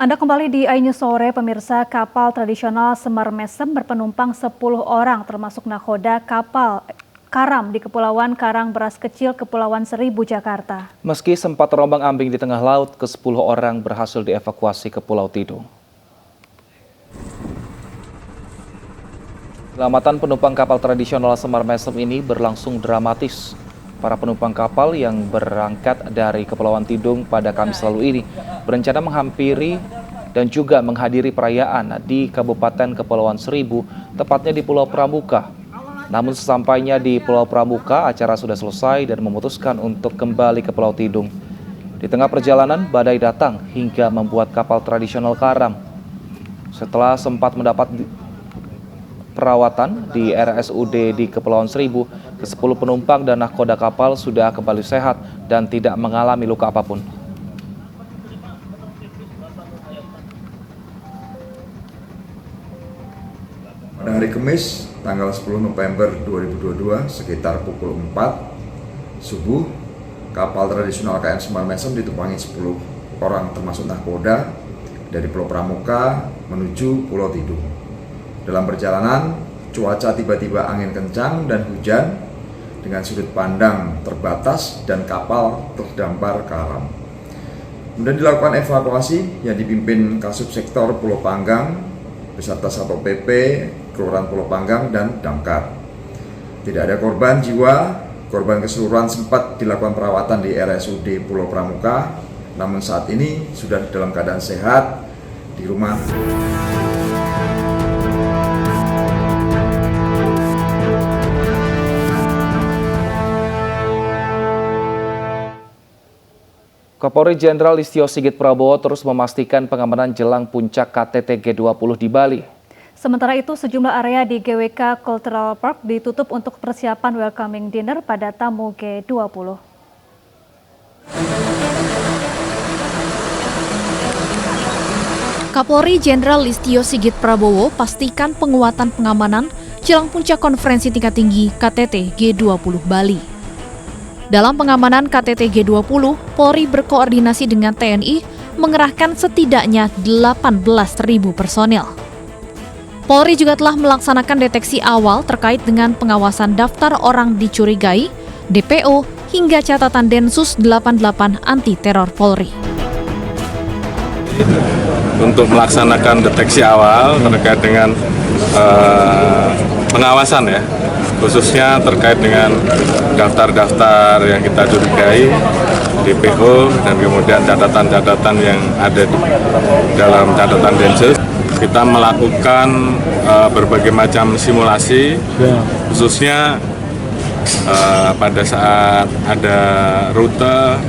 Anda kembali di iNews Sore, pemirsa. Kapal tradisional Semar Mesem berpenumpang 10 orang termasuk nakoda kapal karam di Kepulauan Karangberas Kecil, Kepulauan Seribu, Jakarta. Meski sempat terombang-ambing di tengah laut, ke-10 orang berhasil dievakuasi ke Pulau Tidung. Keselamatan penumpang kapal tradisional Semar Mesem ini berlangsung dramatis. Para penumpang kapal yang berangkat dari Kepulauan Tidung pada Kamis lalu ini berencana menghampiri dan juga menghadiri perayaan di Kabupaten Kepulauan Seribu, tepatnya di Pulau Pramuka. Namun sesampainya di Pulau Pramuka, acara sudah selesai dan memutuskan untuk kembali ke Pulau Tidung. Di tengah perjalanan, badai datang hingga membuat kapal tradisional karam. Setelah sempat mendapat perawatan di RSUD di Kepulauan Seribu, ke-10 penumpang dan nahkoda kapal sudah kembali sehat dan tidak mengalami luka apapun. Pada hari Kamis, tanggal 10 November 2022, sekitar pukul 4 subuh, kapal tradisional KM Semar Mesem ditumpangi 10 orang termasuk nahkoda dari Pulau Pramuka menuju Pulau Tidung. Dalam perjalanan, cuaca tiba-tiba angin kencang dan hujan dengan sudut pandang terbatas dan kapal terdampar karam. Kemudian dilakukan evakuasi yang dipimpin Kasubsektor Pulau Panggang beserta Satpol PP, Kelurahan Pulau Panggang, dan Damkar. Tidak ada korban jiwa, korban keseluruhan sempat dilakukan perawatan di RSUD Pulau Pramuka, namun saat ini sudah dalam keadaan sehat di rumah. Kapolri Jenderal Listio Sigit Prabowo terus memastikan pengamanan jelang puncak KTT G20 di Bali. Sementara itu, sejumlah area di GWK Cultural Park ditutup untuk persiapan welcoming dinner pada tamu G20. Kapolri Jenderal Listio Sigit Prabowo pastikan penguatan pengamanan jelang puncak konferensi tingkat tinggi KTT G20 Bali. Dalam pengamanan KTT G20, Polri berkoordinasi dengan TNI mengerahkan setidaknya 18.000 personel. Polri juga telah melaksanakan deteksi awal terkait dengan pengawasan daftar orang dicurigai, DPO, hingga catatan Densus 88 anti-teror Polri. Untuk melaksanakan deteksi awal terkait dengan pengawasan ya, khususnya terkait dengan daftar-daftar yang kita curigai, DPO, dan kemudian catatan-catatan yang ada di dalam catatan Densus. Kita melakukan berbagai macam simulasi, khususnya pada saat ada rute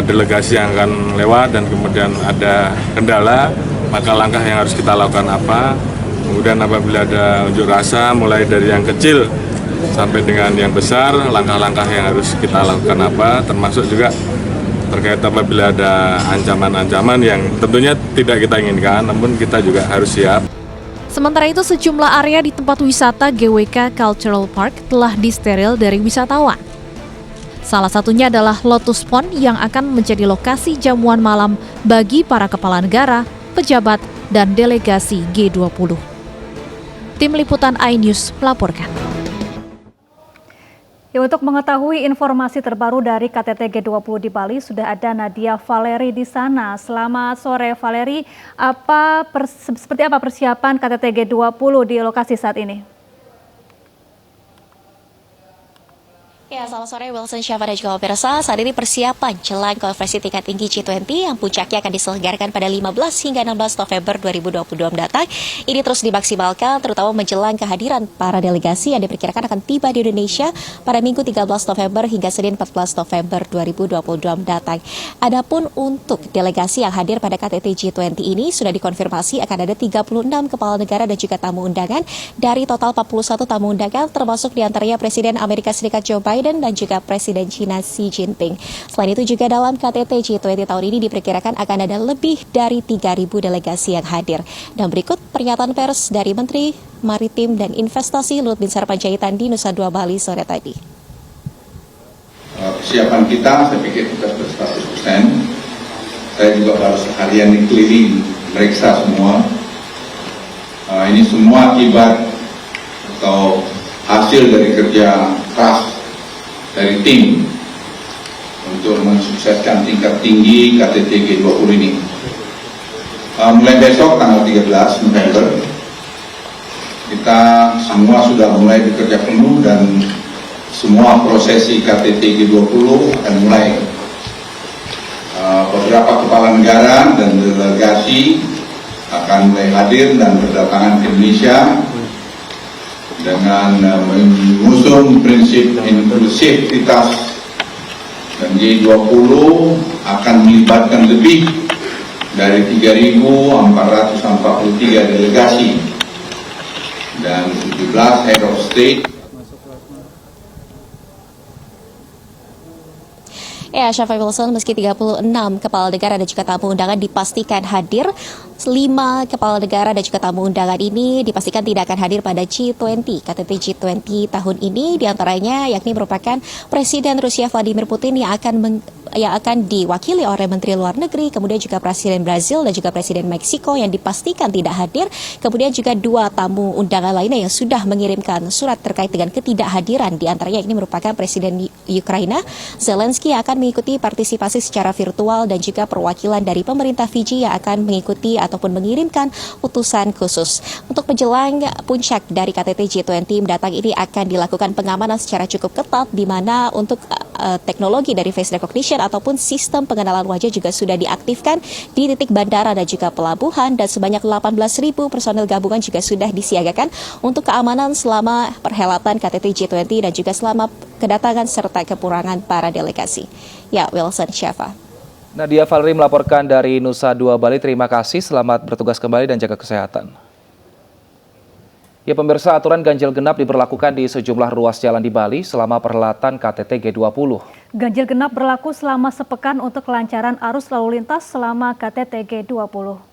delegasi yang akan lewat dan kemudian ada kendala, maka langkah yang harus kita lakukan apa. Kemudian apabila ada unjuk rasa, mulai dari yang kecil sampai dengan yang besar, langkah-langkah yang harus kita lakukan apa, termasuk juga terkait apabila ada ancaman-ancaman yang tentunya tidak kita inginkan, namun kita juga harus siap. Sementara itu, sejumlah area di tempat wisata GWK Cultural Park telah disteril dari wisatawan. Salah satunya adalah Lotus Pond yang akan menjadi lokasi jamuan malam bagi para kepala negara, pejabat, dan delegasi G20. Tim Liputan iNews melaporkan. Ya, untuk mengetahui informasi terbaru dari KTT G20 di Bali, sudah ada Nadia Valeri di sana. Selamat sore, Valeri. Seperti apa persiapan KTT G20 di lokasi saat ini? Ya, selamat sore Wilson, Syafa, dan juga pemirsa. Saat ini persiapan jelang konferensi tingkat tinggi G20 yang puncaknya akan diselenggarakan pada 15 hingga 16 November 2022 mendatang. Ini terus dimaksimalkan terutama menjelang kehadiran para delegasi yang diperkirakan akan tiba di Indonesia pada Minggu 13 November hingga Senin 14 November 2022 mendatang. Adapun untuk delegasi yang hadir pada KTT G20 ini sudah dikonfirmasi akan ada 36 kepala negara dan juga tamu undangan dari total 41 tamu undangan, termasuk diantaranya Presiden Amerika Serikat Joe Biden dan juga Presiden China Xi Jinping. Selain itu juga dalam KTT G20 tahun ini diperkirakan akan ada lebih dari 3.000 delegasi yang hadir. Dan berikut pernyataan pers dari Menteri Maritim dan Investasi Luhut Binsar Panjaitan di Nusa Dua Bali sore tadi. Persiapan kita saya pikir kita sudah 100%. Saya juga baru seharian di keliling meriksa semua. Ini semua akibat atau hasil dari kerja keras dari tim untuk mensukseskan tingkat tinggi KTT G20 ini. Mulai besok tanggal 13 November kita semua sudah mulai bekerja penuh dan semua prosesi KTT G20 akan mulai. Beberapa kepala negara dan delegasi akan mulai hadir dan berdatangan ke Indonesia dengan mengusung prinsip inklusivitas, dan G20 akan melibatkan lebih dari 3.443 delegasi dan 17 head of state. Ya, Syafai Wilson, meski 36 kepala negara dan juga tamu undangan dipastikan hadir, 5 kepala negara dan juga tamu undangan ini dipastikan tidak akan hadir pada G20, KTT G20 tahun ini, diantaranya yakni merupakan Presiden Rusia Vladimir Putin yang akan diwakili oleh Menteri Luar Negeri, kemudian juga Presiden Brazil dan juga Presiden Meksiko yang dipastikan tidak hadir, kemudian juga 2 tamu undangan lainnya yang sudah mengirimkan surat terkait dengan ketidakhadiran, diantaranya ini merupakan Presiden Ukraina Zelensky yang akan mengikuti partisipasi secara virtual dan juga perwakilan dari pemerintah Fiji yang akan mengikuti ataupun mengirimkan utusan khusus. Untuk menjelang puncak dari KTT G20 mendatang ini akan dilakukan pengamanan secara cukup ketat, di mana untuk teknologi dari face recognition ataupun sistem pengenalan wajah juga sudah diaktifkan di titik bandara dan juga pelabuhan, dan sebanyak 18.000 personel gabungan juga sudah disiagakan untuk keamanan selama perhelatan KTT G20 dan juga selama kedatangan serta kepulangan para delegasi. Ya, Wilson, Syafa. Nadia Valerie melaporkan dari Nusa Dua Bali. Terima kasih, selamat bertugas kembali dan jaga kesehatan. Ya pemirsa, aturan ganjil genap diberlakukan di sejumlah ruas jalan di Bali selama perhelatan KTT G20. Ganjil genap berlaku selama sepekan untuk kelancaran arus lalu lintas selama KTT G20.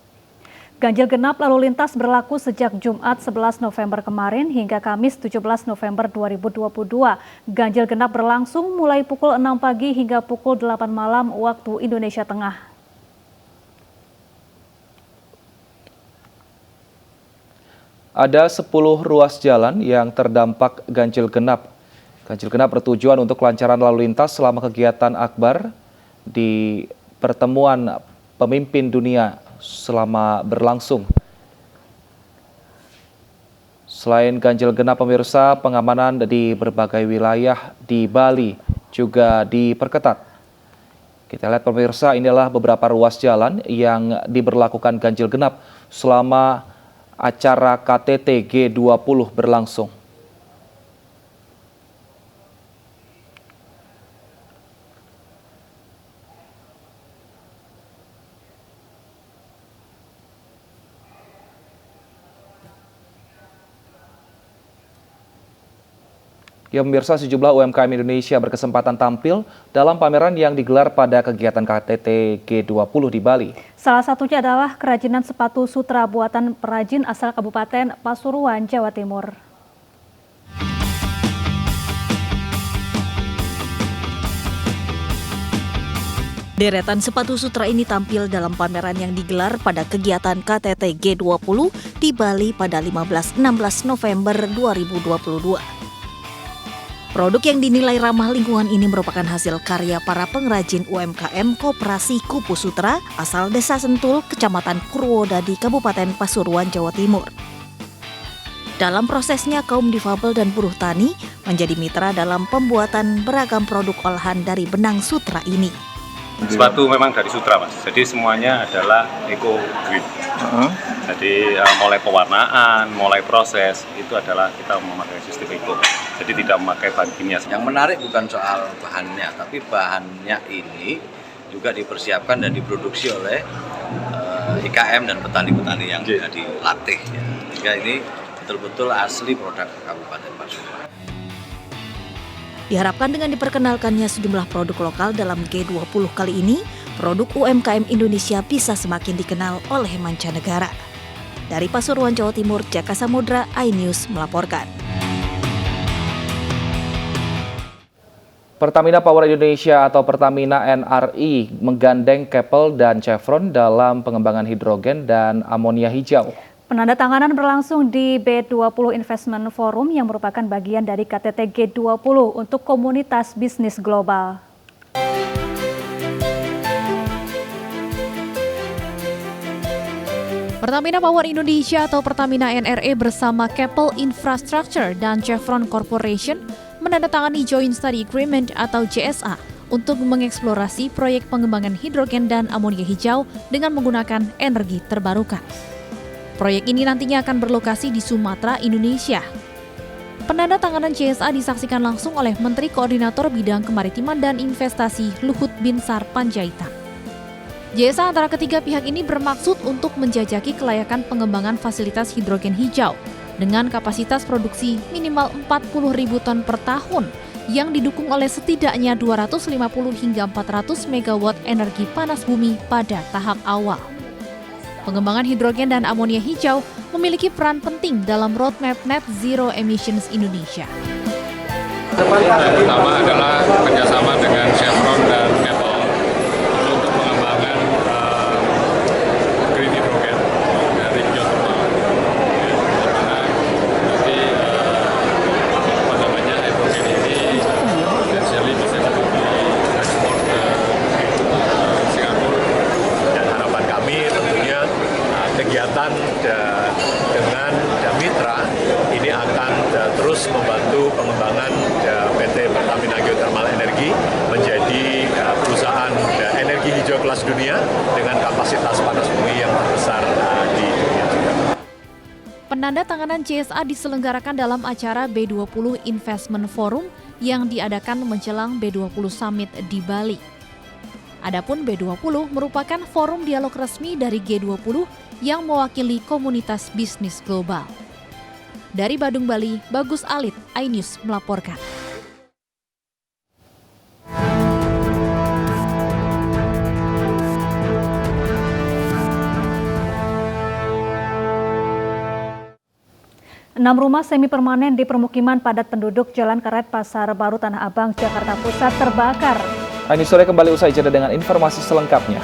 Ganjil genap lalu lintas berlaku sejak Jumat 11 November kemarin hingga Kamis 17 November 2022. Ganjil genap berlangsung mulai pukul 6 pagi hingga pukul 8 malam waktu Indonesia Tengah. Ada 10 ruas jalan yang terdampak ganjil genap. Ganjil genap bertujuan untuk kelancaran lalu lintas selama kegiatan akbar di pertemuan pemimpin dunia selama berlangsung. Selain ganjil genap pemirsa, pengamanan di berbagai wilayah di Bali juga diperketat. Kita lihat pemirsa, inilah beberapa ruas jalan yang diberlakukan ganjil genap selama acara KTT G20 berlangsung. Ya pemirsa, sejumlah UMKM Indonesia berkesempatan tampil dalam pameran yang digelar pada kegiatan KTT G20 di Bali. Salah satunya adalah kerajinan sepatu sutra buatan perajin asal Kabupaten Pasuruan, Jawa Timur. Deretan sepatu sutra ini tampil dalam pameran yang digelar pada kegiatan KTT G20 di Bali pada 15-16 November 2022. Produk yang dinilai ramah lingkungan ini merupakan hasil karya para pengrajin UMKM Koperasi Kupu Sutra asal Desa Sentul, Kecamatan Purwodadi, Kabupaten Pasuruan, Jawa Timur. Dalam prosesnya, kaum difabel dan buruh tani menjadi mitra dalam pembuatan beragam produk olahan dari benang sutra ini. Sepatu memang dari sutra, Mas. Jadi semuanya adalah eco green. Jadi mulai pewarnaan, mulai proses itu adalah kita memakai sistem eco. Jadi tidak memakai bahan kimia. Yang menarik bukan soal bahannya, tapi bahannya ini juga dipersiapkan dan diproduksi oleh IKM dan petani-petani yang sudah dilatih. Ya. Sehingga ini betul-betul asli produk Kabupaten Pasuruan. Diharapkan dengan diperkenalkannya sejumlah produk lokal dalam G20 kali ini, produk UMKM Indonesia bisa semakin dikenal oleh mancanegara. Dari Pasuruan, Jawa Timur, Jaka Samudra, iNews melaporkan. Pertamina Power Indonesia atau Pertamina NRI menggandeng Keppel dan Chevron dalam pengembangan hidrogen dan amonia hijau. Penandatanganan berlangsung di B20 Investment Forum yang merupakan bagian dari KTT G20 untuk komunitas bisnis global. Pertamina Power Indonesia atau Pertamina NRE bersama Keppel Infrastructure dan Chevron Corporation menandatangani Joint Study Agreement atau JSA untuk mengeksplorasi proyek pengembangan hidrogen dan amonia hijau dengan menggunakan energi terbarukan. Proyek ini nantinya akan berlokasi di Sumatera, Indonesia. Penandatanganan JSA disaksikan langsung oleh Menteri Koordinator Bidang Kemaritiman dan Investasi Luhut Binsar Panjaitan. JSA antara ketiga pihak ini bermaksud untuk menjajaki kelayakan pengembangan fasilitas hidrogen hijau dengan kapasitas produksi minimal 40.000 ton per tahun yang didukung oleh setidaknya 250 hingga 400 megawatt energi panas bumi pada tahap awal. Pengembangan hidrogen dan amonia hijau memiliki peran penting dalam roadmap Net Zero Emissions Indonesia. Pertama adalah kerjasama dengan Chevron dan Keppel untuk pengembangan green hydrogen dari geothermal. Nanti hidrogen ini potensialnya bisa diekspor ke Singapura. Dan harapan kami tentunya kegiatan dengan mitra ini akan terus membantu pengembangan PT Pertamina Geothermal Energi menjadi perusahaan energi hijau kelas dunia dengan kapasitas panas bumi yang terbesar di dunia juga. Penandatanganan JSA diselenggarakan dalam acara B20 Investment Forum yang diadakan menjelang B20 Summit di Bali. Adapun B20 merupakan forum dialog resmi dari G20 yang mewakili komunitas bisnis global. Dari Badung, Bali, Bagus Alit, iNews melaporkan. Enam rumah semi permanen di permukiman padat penduduk Jalan Karet Pasar Baru Tanah Abang, Jakarta Pusat terbakar. iNews sore kembali usai jeda dengan informasi selengkapnya.